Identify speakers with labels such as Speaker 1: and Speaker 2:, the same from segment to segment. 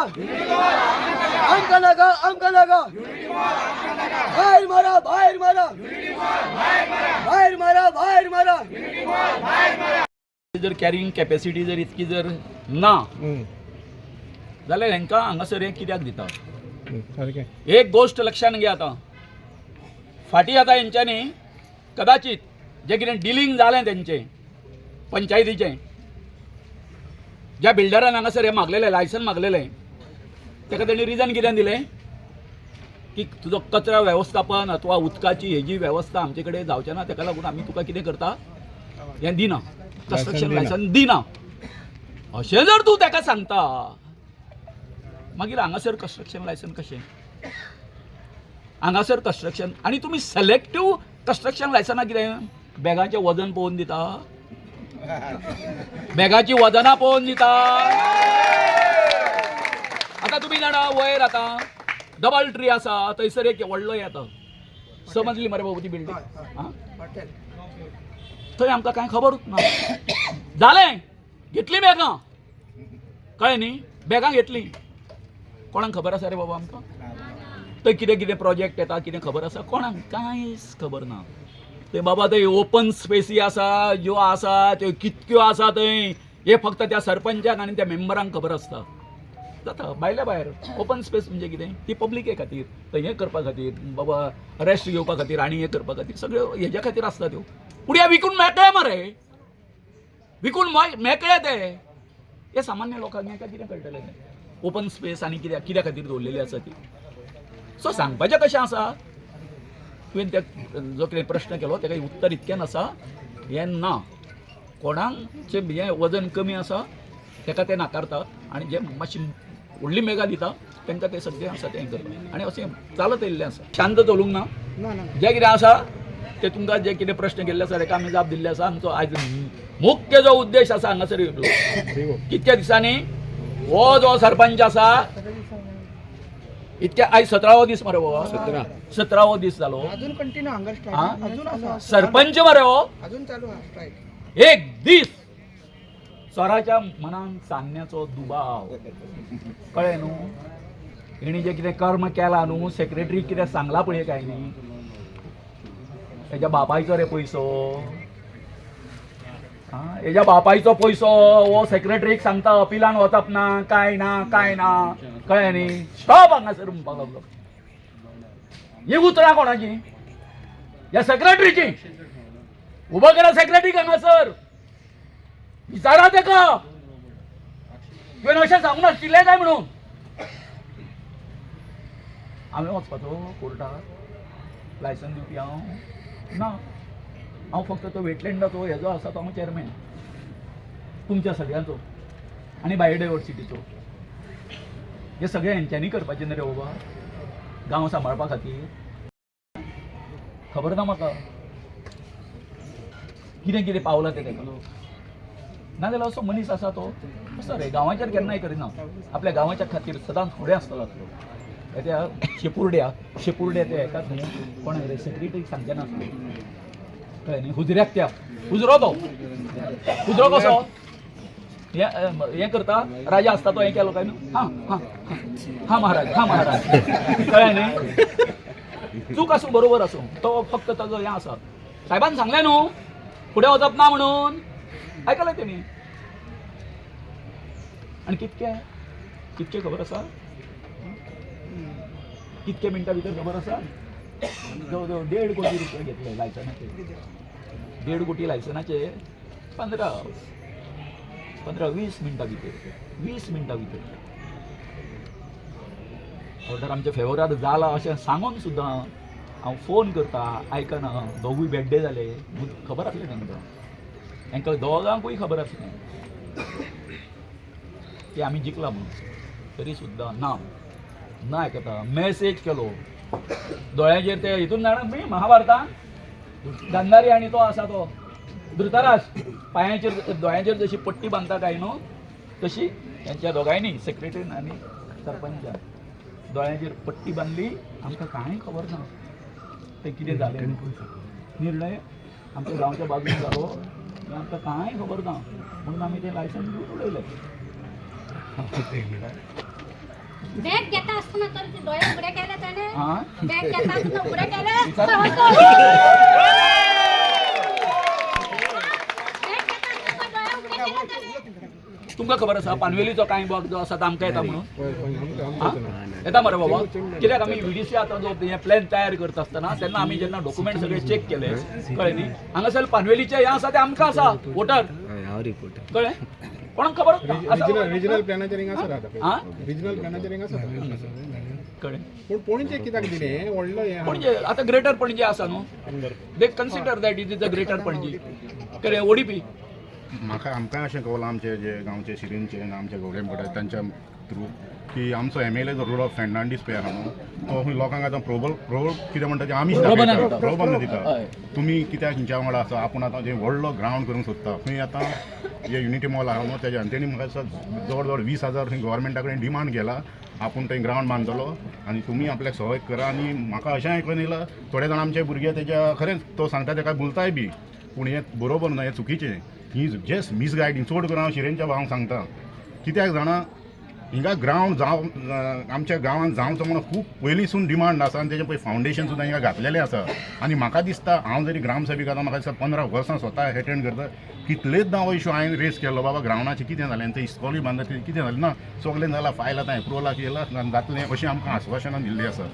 Speaker 1: अंक लगा बाहेर मारा बाहेर मारा
Speaker 2: जर कॅरिंग कॅपॅसिटी जर इतकी जर ना जाल्यार हांकां हांगासर हें कित्याक दिता. एक गोष्ट लक्षात घे, आता फाटीं आता हेंच्यांनी कदाचित जे कितें डिलिंग जालें तेंचें पंचायतीचें, ज्या बिल्डरान हांगासर हें मागलेलें लायसन मागलेलें ताका तेणी रिजन कितें दिलें की तुजो कचरा वेवस्थापन अथवा उदकाची हेजी वेवस्था आमचे कडेन जावचें ना, ताका लागून आमी तुका कितें करता हें दिना, कंस्ट्रक्शन लायसन दिना. अशें जर तूं ताका सांगता मागीर हांगासर कंस्ट्रक्शन लायसन कशें? हांगासर कंस्ट्रक्शन आनी तुमी सिलेक्टीव कंस्ट्रक्शन लायसनां कितें बॅगाचें वजन पळोवन दिता, बॅगाची वजनां पळोवन दिता. आतां तुमी जाणा वयर आतां डबल ट्री आसा, थंयसर एक व्हडलो येता समजली मरे बाबू ती बिल्डींग, थंय आमकां कांय खबरूच ना. जालें, घेतली बॅगां, कळ्ळें न्ही, बॅगां घेतली, कोणाक खबर आसा रे बाबा आमकां? थंय कितें कितें प्रोजेक्ट येता कितें खबर आसा? कोणाक कांयच खबर ना. ते बाबा थंय ओपन स्पेसी आसा ज्यो आसा त्यो कितक्यो आसा थंय हे फक्त त्या सरपंचाक आनी त्या मेंबरांक खबर आसता. जाता भायल्या भायर ओपन स्पेस म्हणजे कितें? ती पब्लिके खातीर, थंय हें करपा खातीर, बाबा रेस्ट घेवपा खातीर आनी हें करपा खातीर सगळ्यो हेज्या खातीर आसता त्यो. पूण ह्या विकून मेकळे मरे, विकून मेकळे ते. हे सामान्य लोकांक हेका कितें कळटलें? ओपन स्पेस आनी कित्या कित्या खातीर दवरलेली आसा ती. सो सांगपाचें कशें आसा, तुवें त्या जो कितें प्रश्न केलो ताका उत्तर इतकें आसा, हें ना, कोणाक जें वजन कमी आसा ताका ते नाकारता आनी जे मातशी व्हडली मेगा दिता तांकां ते सगळें आसा तें करता आनी अशें चालत येयल्लें आसा. शांत चलूंक ना. जें कितें आसा ते तुमकां जे कितें प्रश्न केल्ले आसा ताका आमी जाप दिल्ले आसा. आमचो आयज मुख्य जो उद्देश आसा हांगासर कितक्या दिसांनी हो जो सरपंच आसा इतके आयज 17वो दीस मरे बाबा, 17वो दीस जालो,
Speaker 1: अजून कंटिन्यू हंगर स्ट्राइक अजून आसा,
Speaker 2: सरपंच मरे हो
Speaker 1: अजून चालू हा स्ट्राइक.
Speaker 2: एक दीस स्वराच्या मनान सांगण्याचो दुबाव, कळ्ळें न्हू. हेणी जे कितें कर्म केलां न्हू, सेक्रेटरी कितें सांगला पळय काय न्ही, हेज्या बापायचो रे पयसो, हेज्या बापायचो पयसो हो सेक्रेटरीक सांगता अपिलान वचप ना, काय ना, कळ्ळें न्ही. स्टॉप हांगासर म्हणपाक लागलो. ही उतरां कोणाची? ह्या सेक्रेटरीची. उबो करा सेक्रेटरीक हांगासर, विचारा ताका तुवें अशें सांगून नाशिल्लें काय म्हणून. हांवें वचपाचो कोर्टाक, लायसन दिवपी हांव ना, हांव फक्त तो वेटलँडाचो हेजो आसा तो हांव चेअरमॅन तुमच्या सगळ्यांचो आनी बायोडायवर्सिटीचो. हे सगळें हेंच्यांनी करपाचें न्ही रे बाबा गांव सांबाळपा खातीर. खबर ना म्हाका कितें कितें पावलां तें ताका. नाजाल्यार असो मनीस आसा तो असो रे गांवाचेर केन्नाय करिना, आपल्या गांवाच्या खातीर सदांच फुडें आसतलो. त्या शेपुर्ड्या ते हेकाच न्ही कोणाक रे सेक्रेटरीक सांगचे नासले, कळ्ळें न्ही. हुजऱ्याक त्या हुजरो तो हुजरो कसो हें करता, राजा आसता तो हें केलो काय न्हू, हा महाराज, कळ्ळें न्ही. चूक आसूं बरोबर आसूं तो फक्त ताजो हें आसा. साहेबान सांगलें न्हू फुडें वचप ना म्हणून, आयकलें तेणी. आनी कितके खबर आसा, कितके मिनटां भितर खबर आसा, जवळ जवळ 1.5 कोटी रुपया घेतले लायसनाचे. 1.5 कोटी लायसनाचे 15-20 मिनटां भितर, 20 मिनटां भितर ऑर्डर आमच्या फेवरार जाला अशें सांगून सुद्दां हांव फोन करता, आयकना. दोगूय बेड्डे जाले, खबर आसलें तांकां दोगांकूय खबर आसलें की आमी जिखला म्हणून, तरी सुद्दां ना आयकता. मॅसेज केलो दोळ्याचेर, ते हितून जाणा मी महाभारतान गांधारी आनी तो आसा तो धृतराष्ट्र पांयाचेर दोळ्याचेर जशी पट्टी बांदता काय न्हू, तशी त्यांच्या दोगांयनी सेक्रेटरीन आनी सरपंचान दोळ्याचेर पट्टी बांदली. आमकां कांय खबर ना ते कितें जालें. निर्णय आमच्या गांवच्या बाजून जालो, आमकां कांय खबर ना म्हणून आमी तें लायसन घेवन उडयलें.
Speaker 3: बॅग घेता असताना तर ते डोळे उघडे केले त्याने
Speaker 2: हा?
Speaker 3: बॅग घेता असताना उघडे केले
Speaker 2: विचार.
Speaker 3: बॅग घेता असताना डोळे उघडे केले त्याने
Speaker 2: तुमका खबर आसा पानवेलीचो कांय भाग जो आसा तो आमकां येता म्हणून हा? येता मरे बाबा कित्याक आमी व्हीडीसी आतां जो हे प्लॅन तयार करता आसतना तेन्ना आमी जेन्ना डॉक्युमेंट सगळे चेक केले कळ्ळें न्ही हांगासर पानवेलीचे हे आसा ते आमकां आसा वोटर कळ्ळें कोणाक खबर
Speaker 4: रिजनल प्लॅनाचेर हिंग आसा
Speaker 2: हा?
Speaker 4: रिजनल प्लॅनाचेर हिंग आसा
Speaker 2: कळ्ळें
Speaker 4: पूण पणजे कित्याक दिलें व्हडलो हें
Speaker 2: पणजे आतां ग्रेटर पणजे आसा न्हू they consider that it is the greater Panaji कळ्ळें ओडीपी
Speaker 5: म्हाका आमकां अशें कळलां आमचे जे गांवचे शिरीनचे आनी आमचे गवडे म्हणटा तांच्या थ्रू की आमचो MLA जो रुडॉल्फ फेर्नांडीस पळय आहा न्हू तो खंय लोकांक आतां प्रोबल कितें म्हणटा तें आमी प्रबंध दिता
Speaker 2: हय.
Speaker 5: तुमी कित्याक हिंच्या वांगडा आसा आपूण आतां जे व्हडलो ग्रावंड करूंक सोदता खंय आतां जे युनिटी मॉल आहा न्हू तेज्यान तेणी म्हाका दिसता जवळ जवळ 20,000 खंय गव्हर्मेंटा कडेन डिमांड केला आपूण थंय ग्रावंड बांदतलो आनी तुमी आपल्याक सहयोग करा आनी म्हाका अशें आयकून येयलां थोडे जाण आमचे भुरगे तेज्या खरेंच तो सांगता तेका बोलताय बी पूण हें बरोबर न्हू हें चुकीचें ही जस्ट मिसगायडींग चड करून हांव शिरेनच्या भावांक सांगता कित्याक जाणा हिंगा ग्रावंड जावं आमच्या गांवांत जावचो म्हणून खूब पयलींसून डिमांड आसा आनी तेजें पळय फावंडेशन सुद्दां हिंगा घातलेलें आसा आनी म्हाका दिसता हांव जरी ग्रामसभेक आतां म्हाका दिसता 15 वर्सां स्वता एटेंड करता कितलेच हो इशू हांवें रेस केलो बाबा ग्रावंडाचें कितें जालें आनी तें इस्कॉली बांदता तें कितें जालें ना सगलें जालां फायल आतां एप्रुवलाक येयलां घातलें अशें आमकां आश्वासनां दिल्लीं आसा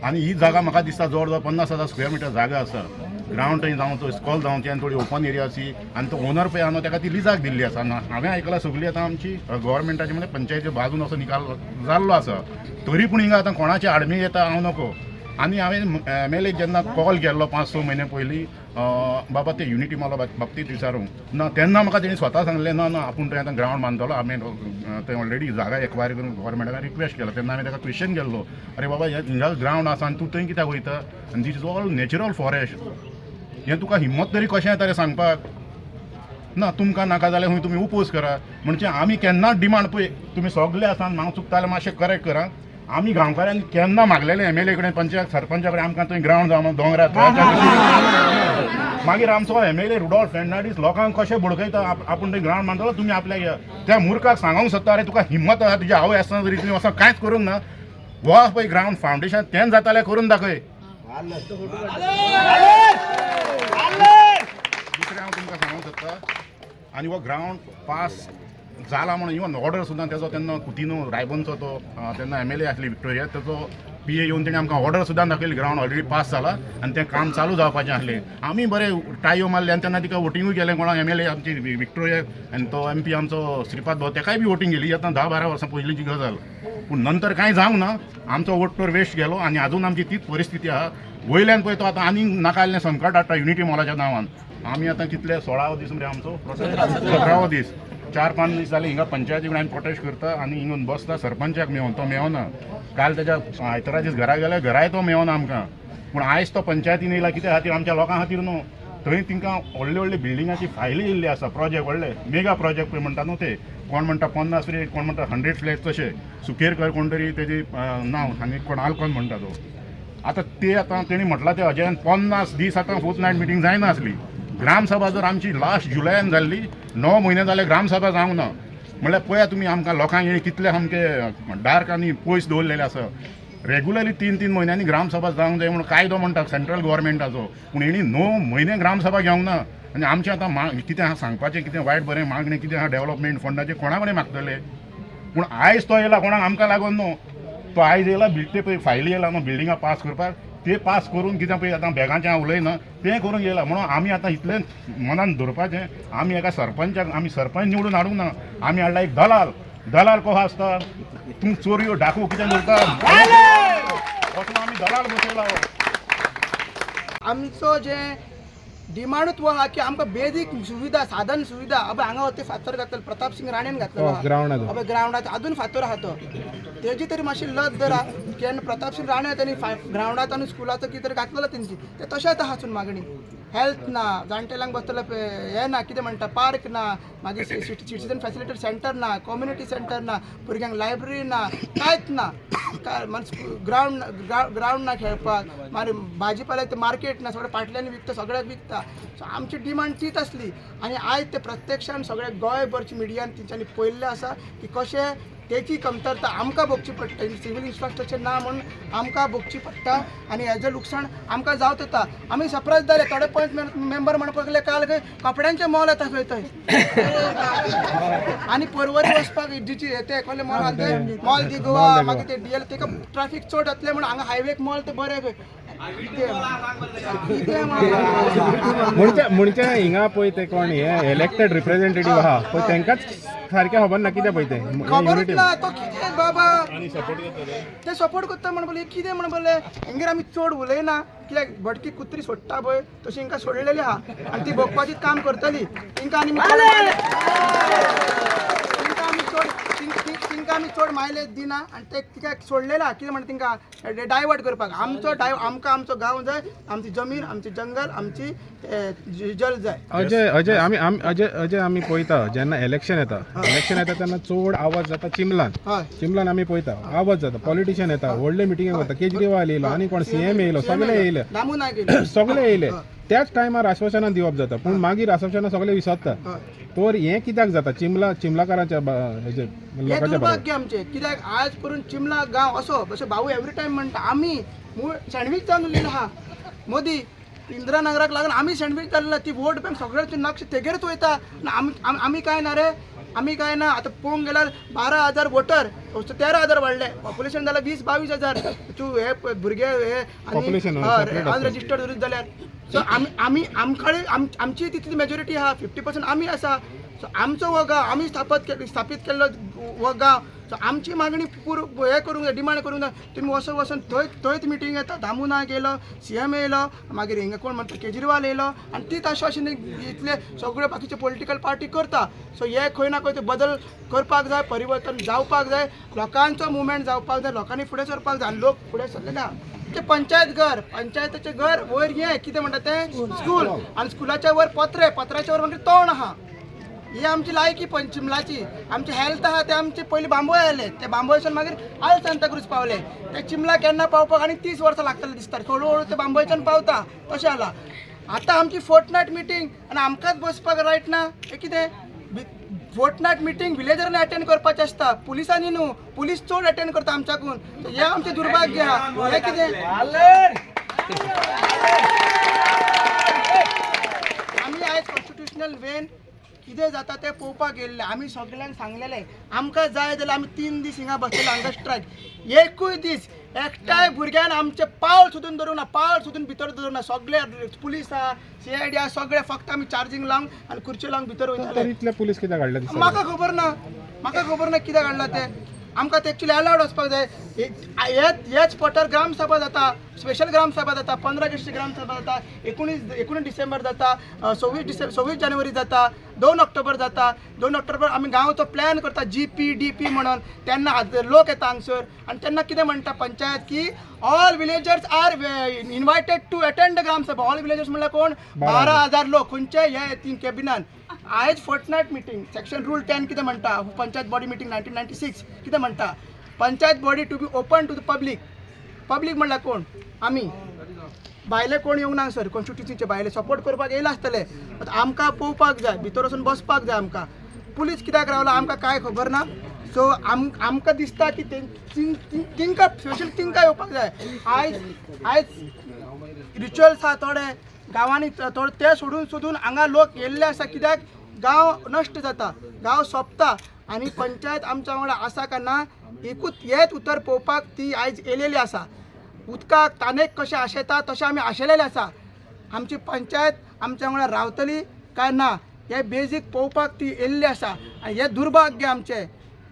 Speaker 5: आनी ही जागा म्हाका दिसता जवळ जवळ 50,000 स्क्वेअर मिटर जागा आसा ग्रावंड थंय जावं तो स्कॉल जावचें आनी थोडी ओपन एरिया आसी आनी तो ओनर पळय आहा न्हू ताका ती लिजाक दिल्ली आसा हांवें आयकलां सगळी आतां आमची गव्हर्मेंटाची म्हणजे पंचायती बाजून असो निकाल जाल्लो आसा तरी पूण हिंगा आतां कोणाची आडमेळ येता हांव नको आनी हांवें MLA जेन्ना कॉल केल्लो 5-6 म्हयने पयलीं बाबा ते युनिटी मॉला बाबतींत विचारूंक ना तेन्ना म्हाका तेणी स्वता सांगलें ना ना आपूण थंय आतां ग्रावंड बांदतलो हांवें थंय ऑलरेडी जागा एक्वायर करून गव्हर्मेंटाक रिक्वेस्ट केलो तेन्ना हांवें ताका क्वेश्चन केल्लो अरे बाबा हिंगा ग्रावंड आसा आनी तूं थंय कित्याक वयता आनी this is all natural forest हें तुका हिम्मत तरी कशें येता रे सांगपाक ना तुमकां नाका जाल्यार खंय तुमी उपोज करा म्हणजे आमी केन्नाच डिमांड पळय तुमी सगळे आसा हांव चुकता जाल्यार मातशें करेक्ट करा आमी गांवकारांनी केन्ना मागलेलें MLA कडेन पंचायत सरपंचा कडेन आमकां थंय ग्रावंड जावं दोंगरार मागीर आमचो MLA रुडॉल्फ फेर्नांडीस लोकांक कशें बुडकयता आपूण थंय ग्रावंड बांदतलो तुमी आपल्याक त्या मुर्खाक सांगूंक सोदता अरे तुका हिम्मत आसा तुज्या आवय आसतना जरी तुवें वचोन कांयच करूंक ना हो पळय ग्रावंड फावंडेशन तें जातालें करून दाखय दुसरें हांव तुमकां सांगूंक सोदता आनी हो ग्रावंड पास जाला म्हणून इवन ऑर्डर सुद्दां तेजो तेन्ना कुटिनो रायबनचो तो तेन्ना MLA आसली विक्टोरिया तेजो PA येवन तेणी आमकां ऑर्डर सुद्दां दाखयली ग्रावंड ऑलरेडी पास जाला आनी तें काम चालू जावपाचें आसलें आमी बरें टायो मारले आनी तेन्ना तिका वोटिंगूय केलें कोणाक MLA आमची विक्टोरिया आनी तो MP आमचो श्रीपाद भाऊ तेकाय बी वोटींग केली आतां 10-12 वर्सां पयलींची गजाल पूण नंतर कांय जावंक ना आमचो वोट तर वेस्ट गेलो आनी आजून आमची तीच परिस्थिती आहा वयल्यान पळय तो आतां आनी नाका जाल्लें संकट हाडटा युनिटी मॉलाच्या नांवान आमी आतां कितले 16 दीस मरे आमचो 17 दीस 4-5 दीस जाले हिंगा पंचायती कडेन प्रोटेस्ट करता आनी हिंगून बसता सरपंचाक मेळोन तो मेळना काल तेज्या आयतारा दीस घरा गेले घराय तो मेळना आमकां पूण आयज तो पंचायतीन येयला कित्या खातीर आमच्या लोकां खातीर न्हू थंय तिंका व्हडले व्हडले बिल्डिंगाची फायली येयल्ली आसा प्रोजेक्ट व्हडले मेगा प्रोजेक्ट पळय म्हणटा न्हू ते कोण म्हणटा 50 फ्लॅट कोण म्हणटा 100 फ्लॅट तशे सुकेरकर कोण तरी तेजी नांव हांगा कोण आल्कोन म्हणटा तो आतां ते आतां तेणी म्हटलां ते अजयान 50 दीस आतां फोर्थ मिटींग जायना आसली ग्रामसभा जर आमची लास्ट जुलयान जाल्ली 9 म्हयने जाले ग्रामसभा जावंक ना म्हळ्यार पळया तुमी आमकां लोकांक हेणी कितले सामके डार्क आनी पयस दवरलेले आसा रेग्युलरली 3-3 म्हयन्यांनी ग्रामसभा जावंक जाय म्हणून कायदो म्हणटा सेंट्रल गव्हर्मेंटाचो पूण हेणी 9 म्हयने ग्रामसभा घेवंक ना आनी आमचें आतां कितें आहा सांगपाचें कितें वायट बरें मागणें कितें आहा डेव्हलपमेंट फंडाचें कोणा कडेन मागतले पूण आयज तो येयला कोणाक आमकां लागून न्हू तो आयज येयला ते पळय फायली येयला न्हू बिल्डिंगां पास करपाक ते पास करून कितें पळय आतां बॅगांचें हांव उलयना तें करून येयला म्हणून आमी आतां इतलें मनान धरपाचें आमी एका सरपंचाक आमी सरपंच निवडून हाडूंक ना आमी हाडला एक दलाल कसो आसता तुमी चोरयो डाकू कितें करता वचून आमी दलाल बसयला
Speaker 1: आमचो जें डिमांडूच वो आहा की आमकां बेजीक सुविधा साधन सुविधा अब हांगा होते फातर घातलेलो प्रताप सिंग राणेन घातलेलो
Speaker 4: ग्रावंडाचो
Speaker 1: अब ग्रावंडात अजून फातर आहा तो तेजी तरी मातशी लज जर आहा केन्ना प्रताप सिंग राणे त्यांनी ग्रावंडात आनी स्कुलाचो कितें तरी घातलेलो तेंची ते तशेंच आहा अजून मागणी हेल्थ ना जाणटेल्यांक बसतले हें ना कितें म्हणटा पार्क ना मागीर सिटीजन फॅसिलिटी सेंटर ना कम्युनिटी सेंटर ना भुरग्यांक लायब्ररी ना कांयच ना ग्रावंड ना खेळपाक मागीर भाजीपाल्याचें मार्केट ना सगळें पाटल्यांनी विकता सगळ्याक विकता सो आमची डिमांड तीच आसली आनी आयज ते प्रत्यक्षान सगळे गोंयभरची मिडियान तेंच्यांनी पळयल्लें आसा की कशें त्याची कमतरता आमकां भोगची पडटा सिव्हिल इन्फ्रास्ट्रक्चर ना म्हणून आमकां भोगची पडटा आनी हेजें लुकसाण आमकां जावं येता आमी सरप्रायज जाले थोडे पंच मेंबर म्हणपाक लागले काल खंय कपड्यांचे मॉल येता खंय थंय आनी परवरी वचपाक जीची ते खंयले मॉल आहा ते मॉल दी गोवा मागीर ते डीएल तेका ट्रॅफिक चड जातले म्हणून हांगा हायवेक मॉल ते बरे खंय
Speaker 4: म्हणचे हिंगा पळय ते कोण हे इलेक्टेड रिप्रेझेंटेटिव्ह आहा पळय तांकांच सारकें खबर ना कितें पळय ते
Speaker 1: खबरूच ना तो कितें बाबा ते सपोर्ट करता म्हण बोले कितें म्हण बोले हेंगेर आमी चड उलयना कित्याक भटकी कुत्री सोडटा पळय तशी हिंका सोडलेली आहा आनी ती भोगपाची काम करतली तिंका आमी चड मायलेज दिना आनी ते तिका सोडलेला कितें म्हणटा तिंका डायवर्ट करपाक आमकां आमचो गांव जाय आमची जमीन आमची जंगल आमची जल जाय
Speaker 4: अजय आमी पळयता जेन्ना इलेक्शन येता तेन्ना चड आवाज जाता चिमलान आमी पळयता आवाज जाता पॉलिटिशियन येता व्हडले मिटिंगेक वता केजरीवाल येयलो आनी कोण सीएम येयलो सगळे येयले त्याच टायमार आश्वासनां दिवप जाता पूण मागीर आश्वासनां सगळे विसरता तर हें कित्याक जाता चिमलाकारांच्या लोकांच्या
Speaker 1: दुर्भाग्य आमचें कित्याक आज करून चिमला गांव असो जशें भाऊ एवरी टायम म्हणटा आमी मूळ सँडवीच जावन उरलेलो आहा मोदी इंदिरानगराक लागून आमी सँडवीच जाल्लो ती वोट बँक सगळ्यांचे नक्ष तेगेरच वयता आमी काय ना रे आमी काय ना आतां पळोवंक गेल्यार 12,000 वोटर 13,000 वाडले पॉप्युलेशन जाल्यार 20-22,000 तूं हे भुरगे हे अनरजिस्टर्ड धरून जाल्यार सो आमची तितली मेजॉरिटी आहा 50% आमी आसा सो आमचो हो गांव आमी स्थापीत केल्लो हो गांव सो आमची मागणी हे करूंक जाय डिमांड करूंक जाय तुमी वचून थंयच मिटींग येता दामुना गेलो सीएम येयलो मागीर हिंगा कोण म्हणटा केजरीवाल येयलो आनी तीच आश्वासन इतले सगळे बाकीचे पॉलिटिकल पार्टी करता सो हे खंय ना खंय ते बदल करपाक जाय परिवर्तन जावपाक जाय लोकांचो मुवमेंट जावपाक जाय लोकांनी फुडें सरपाक जाय आनी लोक फुडें सरलेले आहा ते पंचायतीचे घर वयर हे कितें म्हणटा ते स्कूल आनी स्कुलाच्या वयर पत्र्याच्या वयर मागीर तोंड आहा ही आमची लायकी चिमलाची आमचे हेल्थ आहा ते आमचे पयलीं बांबोय आयले ते बांबोयच्यान मागीर आल सांताक्रूज पावले ते चिमला केन्ना पावपाक आनी 30 वर्सां लागतले दिसता हळू ते बांबोयच्यान पावता तशें जाला आतां आमची फोर्टनायट मिटींग आनी आमकांच बसपाक रायट ना हे कितें फोर्टनायट मिटींग विलेजरांनी अटेंड करपाचें आसता पुलिसांनी न्हू पुलीस चड अटेंड करता आमच्याकून हें आमचें दुर्भाग्य आहा हें कितें आमी आयज कॉन्स्टिट्युशनल वेन कितें जाता तें पळोवपाक गेल्ले आमी सगळ्यांक सांगलेलें आमकां जाय जाल्यार आमी 3 दीस हिंगा बसलेले हांगा स्ट्रायक एकूय दीस एकठांय भुरग्यान आमचे पावल सुद्दां धरूंक ना पावल सुद्दां भितर धरूंक ना सगळे पुलीस आहा CID आहा सगळे फक्त आमी चार्जींग लावंक आनी खुर्च्यो लावंक भितर वयताले
Speaker 4: इतले पुलीस कित्याक हाडले
Speaker 1: म्हाका खबर ना कित्याक हाडला ते आमकां ते एक्चुली अलावड वचपाक जाय हेच पॉटार ग्रामसभा जाता स्पेशल ग्रामसभा जाता 15 ऑगस्टची ग्रामसभा जाता 19 डिसेंबर जाता 26 जानेवारी जाता 2 ऑक्टोबर जाता 2 ऑक्टोबर आमी गांवचो प्लॅन करता GPDP म्हणून तेन्ना लोक येता हांगसर आनी तेन्ना कितें म्हणटा पंचायत की all villagers are invited to attend gram sabha all villagers म्हणल्यार कोण 12,000 लोक खंयचे हे येतील कॅबिनान आयज फोर्टनायट मिटींग सेक्शन रूल 10 कितें म्हणटा पंचायत बॉडी मिटींग 1996 कितें म्हणटा panchayat body to be open to the public म्हणल्यार कोण आमी भायले कोण येवंक ना सर कॉन्स्टिट्युन्सीचे भायले सपोर्ट करपाक येयला आसतले आमकां पळोवपाक जाय भितर वचून बसपाक जाय आमकां पुलीस कित्याक रावला आमकां कांय खबर ना सो आमकां दिसता की तिंका स्पेशल तिंका येवपाक जाय आयज रिच्युअल्स आहा थोडे गांवांनी थोडे ते सोडून हांगा लोक येयल्ले आसा कित्याक गांव नश्ट जाता गांव सोंपता आनी पंचायत आमच्या वांगडा आसा काय ना हेच उतर पळोवपाक ती आयज येयलेली आसा उदकाक तानेक कशें आशेता तशें आमी आशेलेले आसा आमची पंचायत आमच्या वांगडा रावतली काय ना हे बेजीक पळोवपाक ती येयल्ली आसा आनी हें दुर्भाग्य आमचें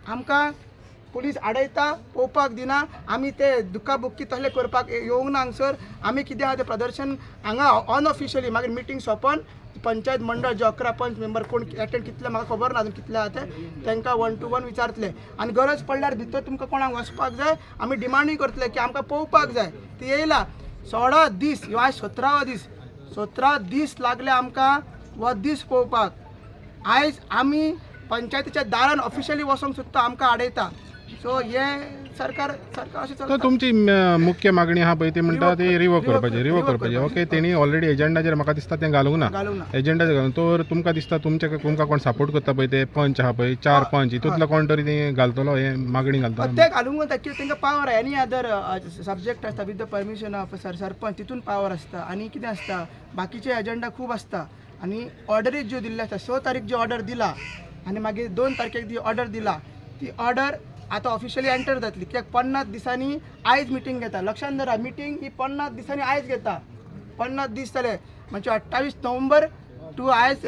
Speaker 1: आमकां पुलीस आडयता पळोवपाक दिना आमी ते दुखाबुक्की तसले करपाक येवंक ना हांगसर आमी कितें आहा तें प्रदर्शन हांगा अनऑफिशियली मागीर मिटींग सोंपोन पंचायत मंडळ जे 11 पंच मेंबर कोण अटेंड कितले म्हाका खबर ना कितले आहा ते तांकां 1 to 1 विचारतले आनी गरज पडल्यार भितर तुमकां कोणाक वचपाक जाय आमी डिमांडूय करतले की आमकां पळोवपाक जाय ती येयला 16 दीस ह्यो आयज 17 दीस लागले आमकां हो दीस पळोवपाक आयज आमी पंचायतीच्या दारान ऑफिशियली वचोंक सुद्दां आमकां आडयता सो हे सरकार अशें
Speaker 4: तर
Speaker 1: चलता.
Speaker 4: तुमची मुख्य मागणी आहा पळय ती म्हणटा ती रिवोक करपाची
Speaker 1: रिवोक
Speaker 4: करपाची ओके तेणी ऑलरेडी एजेंडाचेर म्हाका दिसता तें घालूंक ना
Speaker 1: घालूंक ना.
Speaker 4: एजेंडाचेर घालून तर तुमकां दिसता तुमकां कोण सपोर्ट करता पळय ते पंच आहा पळय 4 पंच हितूंतलो कोण तरी ते घालतलो हे मागणी घालतलो
Speaker 1: ते घालूंक वता की तांकां पावर एनी अदर सब्जेक्ट आसता with the permission of sarpanch तितून पावर आसता आनी कितें आसता बाकीचे एजेंडा खूब आसता आनी ऑर्डरीज ज्यो दिल्ल्यो आसता 6 तारीख जी ऑर्डर दिला आनी मागीर 2 तारखेक जी ऑर्डर दिला ती ऑर्डर आतां ऑफिशियली एंटर जातली कित्याक 50 दिसांनी आयज मिटींग घेता लक्षांत दवरा मिटींग ही 50 दिसांनी आयज घेता 50 दीस जाले म्हणजे 28 नोव्हेंबर टू आयज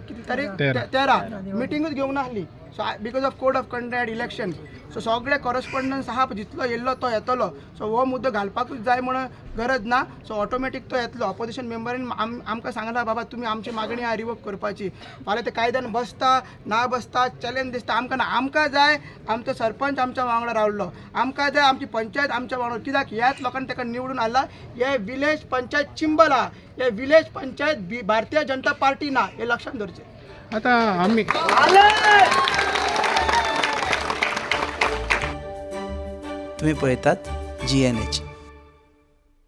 Speaker 1: किती तारीख 13 मिटींगूच घेवंक नासली so because of code of conduct election so सगळे कॉरस्पॉन्डन्स आहा जितलो येयल्लो तो येतलो सो हो मुद्दो घालपाकूच जाय म्हणून गरज ना सो ऑटोमॅटीक तो येतलो ऑपोजिशन मेंबरीन आमकां सांगला बाबा तुमी आमची मागणी आहा रिवोक करपाची फाल्यां ते कायद्यान बसता ना बसता चॅलेंज दिसता आमकां ना आमकां जाय आमचो सरपंच आमच्या वांगडा रावल्लो आमकां जाय आमची पंचायत आमच्या वांगडा कित्याक ह्याच लोकांनी ताका निवडून हाडला हे विलेज पंचायत चिंबला हे विलेज पंचायत भारतीय जनता पार्टी ना हे लक्षांत दवरचें.
Speaker 4: आता आमी
Speaker 6: तुम्ही पळयतात GNH.